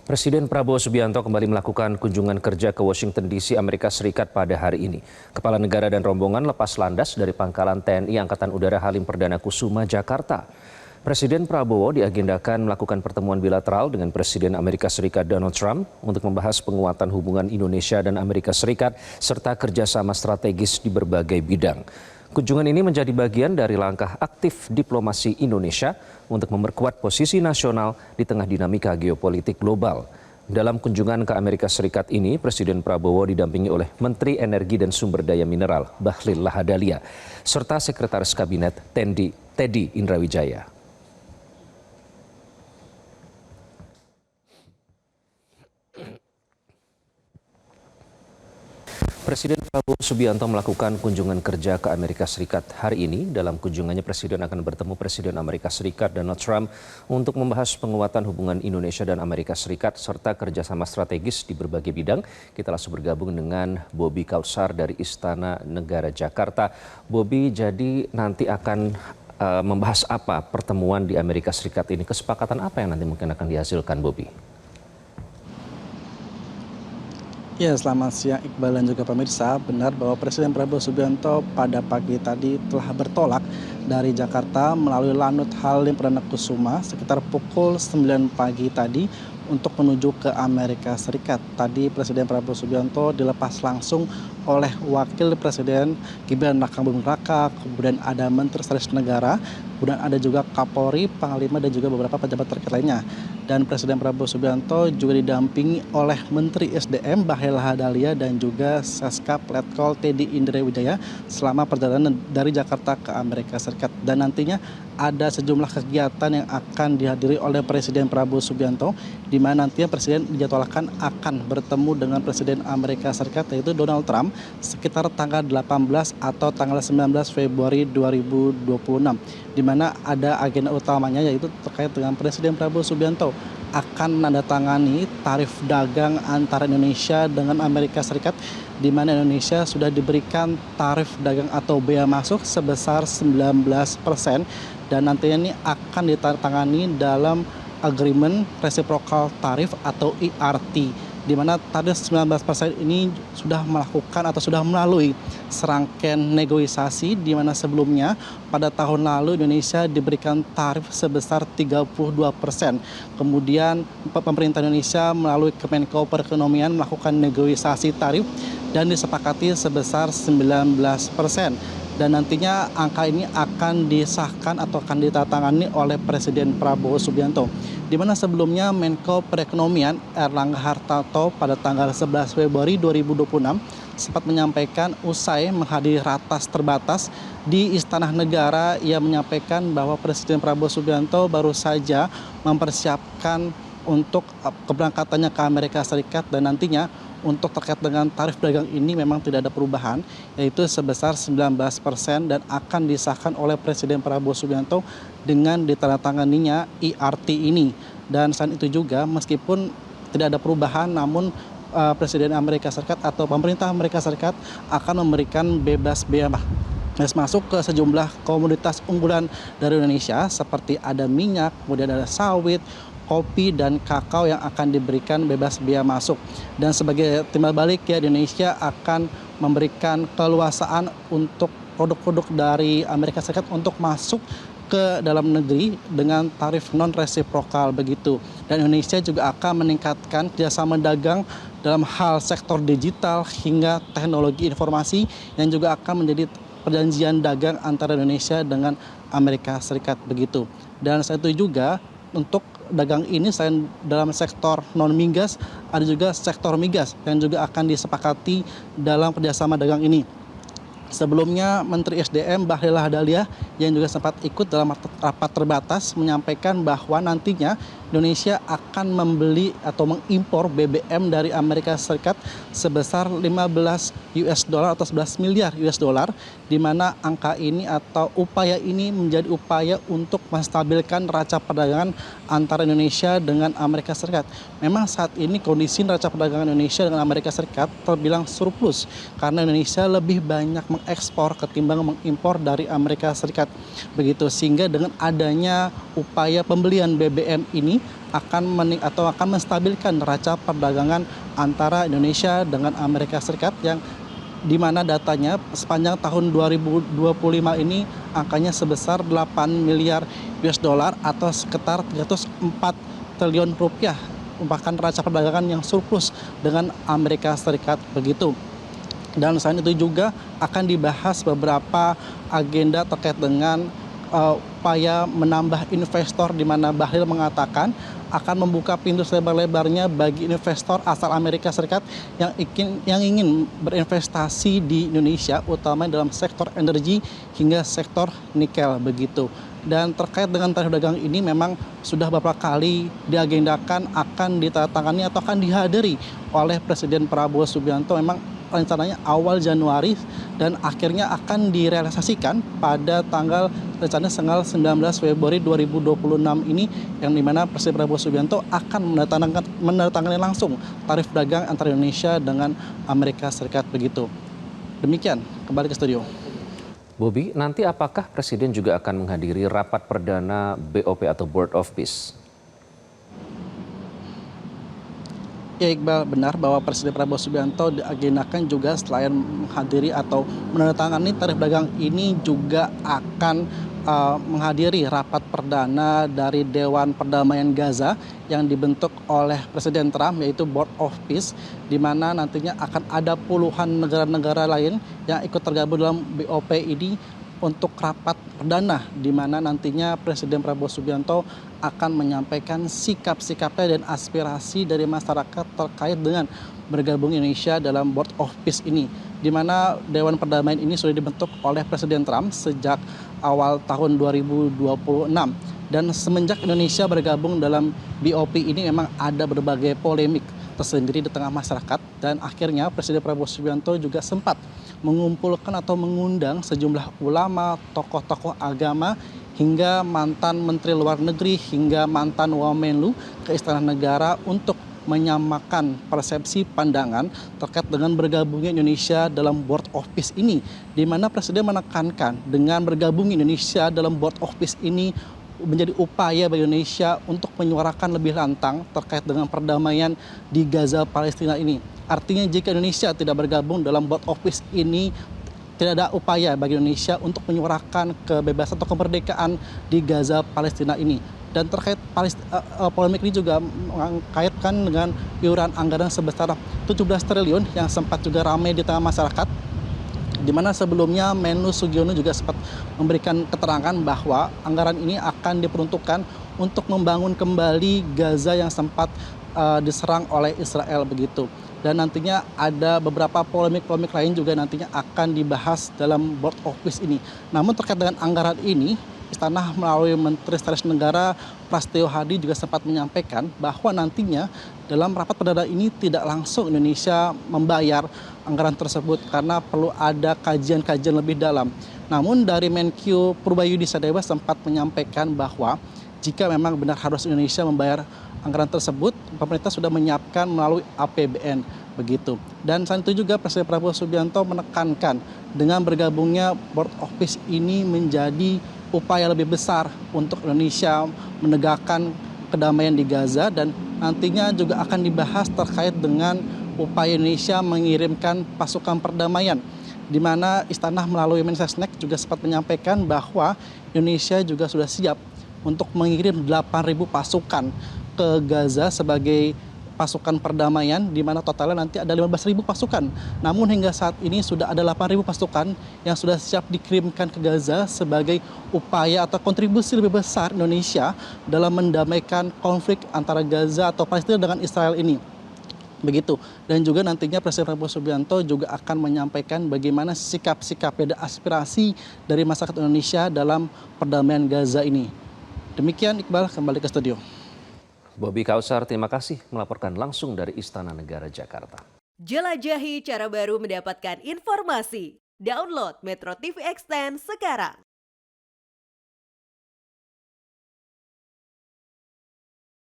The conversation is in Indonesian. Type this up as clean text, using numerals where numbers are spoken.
Presiden Prabowo Subianto kembali melakukan kunjungan kerja ke Washington DC, Amerika Serikat pada hari ini. Kepala negara dan rombongan lepas landas dari Pangkalan TNI Angkatan Udara Halim Perdana Kusuma, Jakarta. Presiden Prabowo diagendakan melakukan pertemuan bilateral dengan Presiden Amerika Serikat Donald Trump untuk membahas penguatan hubungan Indonesia dan Amerika Serikat serta kerjasama strategis di berbagai bidang. Kunjungan ini menjadi bagian dari langkah aktif diplomasi Indonesia untuk memperkuat posisi nasional di tengah dinamika geopolitik global. Dalam kunjungan ke Amerika Serikat ini, Presiden Prabowo didampingi oleh Menteri Energi dan Sumber Daya Mineral Bahlil Lahadalia, serta Sekretaris Kabinet Teddy Indrawijaya. Presiden Prabowo Subianto melakukan kunjungan kerja ke Amerika Serikat hari ini. Dalam kunjungannya, Presiden akan bertemu Presiden Amerika Serikat Donald Trump untuk membahas penguatan hubungan Indonesia dan Amerika Serikat serta kerjasama strategis di berbagai bidang. Kita langsung bergabung dengan Bobi Kautsar dari Istana Negara Jakarta. Bobi, jadi nanti akan membahas apa pertemuan di Amerika Serikat ini? Kesepakatan apa yang nanti mungkin akan dihasilkan, Bobi? Ya, selamat siang Iqbal dan juga pemirsa. Benar bahwa Presiden Prabowo Subianto pada pagi tadi telah bertolak dari Jakarta melalui Lanut Halim Perdana Kusuma sekitar pukul 9 pagi tadi untuk menuju ke Amerika Serikat. Tadi Presiden Prabowo Subianto dilepas langsung oleh Wakil Presiden Gibran Rakabuming Raka, kemudian ada Menteri Sekretaris Negara, kemudian ada juga Kapolri, Panglima, dan juga beberapa pejabat terkait lainnya. Dan Presiden Prabowo Subianto juga didampingi oleh Menteri SDM Bahlil Lahadalia dan juga Seskap Letkol Teddy Indrawijaya selama perjalanan dari Jakarta ke Amerika Serikat. Dan nantinya ada sejumlah kegiatan yang akan dihadiri oleh Presiden Prabowo Subianto, di mana nantinya Presiden dijadwalkan akan bertemu dengan Presiden Amerika Serikat yaitu Donald Trump sekitar tanggal 18 atau tanggal 19 Februari 2026, di mana ada agenda utamanya yaitu terkait dengan Presiden Prabowo Subianto akan menandatangani tarif dagang antara Indonesia dengan Amerika Serikat, di mana Indonesia sudah diberikan tarif dagang atau bea masuk sebesar 19%, dan nantinya ini akan ditandatangani dalam Agreement Reciprocal Tarif atau ERT, di mana tarif 19% ini sudah melakukan atau sudah melalui serangkaian negosiasi, di mana sebelumnya pada tahun lalu Indonesia diberikan tarif sebesar 32%. Kemudian pemerintah Indonesia melalui Kemenko Perekonomian melakukan negosiasi tarif dan disepakati sebesar 19%. Dan nantinya angka ini akan disahkan atau akan ditandatangani oleh Presiden Prabowo Subianto, di mana sebelumnya Menko Perekonomian Erlangga Hartarto pada tanggal 11 Februari 2026 sempat menyampaikan usai menghadiri ratas terbatas di Istana Negara, ia menyampaikan bahwa Presiden Prabowo Subianto baru saja mempersiapkan untuk keberangkatannya ke Amerika Serikat, dan nantinya untuk terkait dengan tarif dagang ini memang tidak ada perubahan, yaitu sebesar 19% dan akan disahkan oleh Presiden Prabowo Subianto dengan ditandatanganinya ERT ini. Dan selain itu juga meskipun tidak ada perubahan, namun Presiden Amerika Serikat atau pemerintah Amerika Serikat akan memberikan bebas bea masuk ke sejumlah komoditas unggulan dari Indonesia seperti ada minyak, kemudian ada sawit, kopi, dan kakao yang akan diberikan bebas bea masuk. Dan sebagai timbal balik ya, Indonesia akan memberikan keluasaan untuk produk-produk dari Amerika Serikat untuk masuk ke dalam negeri dengan tarif non-resiprokal begitu. Dan Indonesia juga akan meningkatkan kerjasama dagang dalam hal sektor digital hingga teknologi informasi yang juga akan menjadi perjanjian dagang antara Indonesia dengan Amerika Serikat begitu. Dan selain itu juga untuk dagang ini selain dalam sektor non migas, ada juga sektor migas yang juga akan disepakati dalam kerjasama dagang ini. Sebelumnya Menteri SDM Bahlil Lahadalia yang juga sempat ikut dalam rapat terbatas menyampaikan bahwa nantinya Indonesia akan membeli atau mengimpor BBM dari Amerika Serikat sebesar 15 US dollar atau 11 miliar US dollar, di mana angka ini atau upaya ini menjadi upaya untuk menstabilkan neraca perdagangan antara Indonesia dengan Amerika Serikat. Memang saat ini kondisi neraca perdagangan Indonesia dengan Amerika Serikat terbilang surplus karena Indonesia lebih banyak mengekspor ketimbang mengimpor dari Amerika Serikat. Begitu, sehingga dengan adanya upaya pembelian BBM ini akan menstabilkan neraca perdagangan antara Indonesia dengan Amerika Serikat yang di mana datanya sepanjang tahun 2025 ini angkanya sebesar 8 miliar US dollar atau sekitar 304 triliun rupiah, merupakan neraca perdagangan yang surplus dengan Amerika Serikat begitu. Dan selain itu juga akan dibahas beberapa agenda terkait dengan upaya menambah investor, di mana Bahlil mengatakan akan membuka pintu selebar-lebarnya bagi investor asal Amerika Serikat yang ingin berinvestasi di Indonesia, utama dalam sektor energi hingga sektor nikel begitu. Dan terkait dengan tarif dagang ini memang sudah beberapa kali diagendakan akan ditandatangani atau akan dihadiri oleh Presiden Prabowo Subianto, memang rencananya awal Januari dan akhirnya akan direalisasikan pada tanggal 19 Februari 2026 ini, yang dimana Presiden Prabowo Subianto akan menandatangani langsung tarif dagang antara Indonesia dengan Amerika Serikat begitu. Demikian, kembali ke studio. Bobi, nanti apakah Presiden juga akan menghadiri rapat perdana BOP atau Board of Peace? Ya Iqbal, benar bahwa Presiden Prabowo Subianto diagendakan juga selain menghadiri atau menandatangani tarif dagang ini juga akan menghadiri rapat perdana dari Dewan Perdamaian Gaza yang dibentuk oleh Presiden Trump, yaitu Board of Peace, di mana nantinya akan ada puluhan negara-negara lain yang ikut tergabung dalam BOP ini untuk rapat perdana, di mana nantinya Presiden Prabowo Subianto akan menyampaikan sikap-sikapnya dan aspirasi dari masyarakat terkait dengan bergabung Indonesia dalam Board of Peace ini, di mana Dewan Perdamaian ini sudah dibentuk oleh Presiden Trump sejak awal tahun 2026. Dan semenjak Indonesia bergabung dalam BOP ini memang ada berbagai polemik tersendiri di tengah masyarakat, dan akhirnya Presiden Prabowo Subianto juga sempat mengumpulkan atau mengundang sejumlah ulama, tokoh-tokoh agama, hingga mantan Menteri Luar Negeri, hingga mantan Wamenlu ke Istana Negara untuk menyamakan persepsi pandangan terkait dengan bergabungnya Indonesia dalam Board of Peace ini, di mana Presiden menekankan dengan bergabung Indonesia dalam Board of Peace ini menjadi upaya bagi Indonesia untuk menyuarakan lebih lantang terkait dengan perdamaian di Gaza Palestina ini. Artinya jika Indonesia tidak bergabung dalam Board of Peace ini, tidak ada upaya bagi Indonesia untuk menyuarakan kebebasan atau kemerdekaan di Gaza Palestina ini. Dan terkait polemik ini juga mengkaitkan dengan iuran anggaran sebesar 17 triliun yang sempat juga ramai di tengah masyarakat, di mana sebelumnya Menlu Sugiono juga sempat memberikan keterangan bahwa anggaran ini akan diperuntukkan untuk membangun kembali Gaza yang sempat diserang oleh Israel begitu. Dan nantinya ada beberapa polemik-polemik lain juga nantinya akan dibahas dalam Board of Peace ini. Namun terkait dengan anggaran ini, Istana melalui Menteri Sekretaris Negara Prasetyo Hadi juga sempat menyampaikan bahwa nantinya dalam rapat perdana ini tidak langsung Indonesia membayar anggaran tersebut karena perlu ada kajian-kajian lebih dalam. Namun dari Menkyu Purbayudi Sadewa sempat menyampaikan bahwa jika memang benar harus Indonesia membayar anggaran tersebut, pemerintah sudah menyiapkan melalui APBN begitu. Dan selain itu juga Presiden Prabowo Subianto menekankan dengan bergabungnya Board of Peace ini menjadi upaya lebih besar untuk Indonesia menegakkan kedamaian di Gaza, dan nantinya juga akan dibahas terkait dengan upaya Indonesia mengirimkan pasukan perdamaian, di mana Istana melalui Mensesnek juga sempat menyampaikan bahwa Indonesia juga sudah siap untuk mengirim 8.000 pasukan ke Gaza sebagai pasukan perdamaian, di mana totalnya nanti ada 15.000 pasukan. Namun hingga saat ini sudah ada 8.000 pasukan yang sudah siap dikirimkan ke Gaza sebagai upaya atau kontribusi lebih besar Indonesia dalam mendamaikan konflik antara Gaza atau Palestina dengan Israel ini. Begitu. Dan juga nantinya Presiden Prabowo Subianto juga akan menyampaikan bagaimana sikap-sikap dan aspirasi dari masyarakat Indonesia dalam perdamaian Gaza ini. Demikian Iqbal, kembali ke studio. Bobi Kausar, terima kasih melaporkan langsung dari Istana Negara Jakarta. Jelajahi cara baru mendapatkan informasi. Download Metro TV Extend sekarang.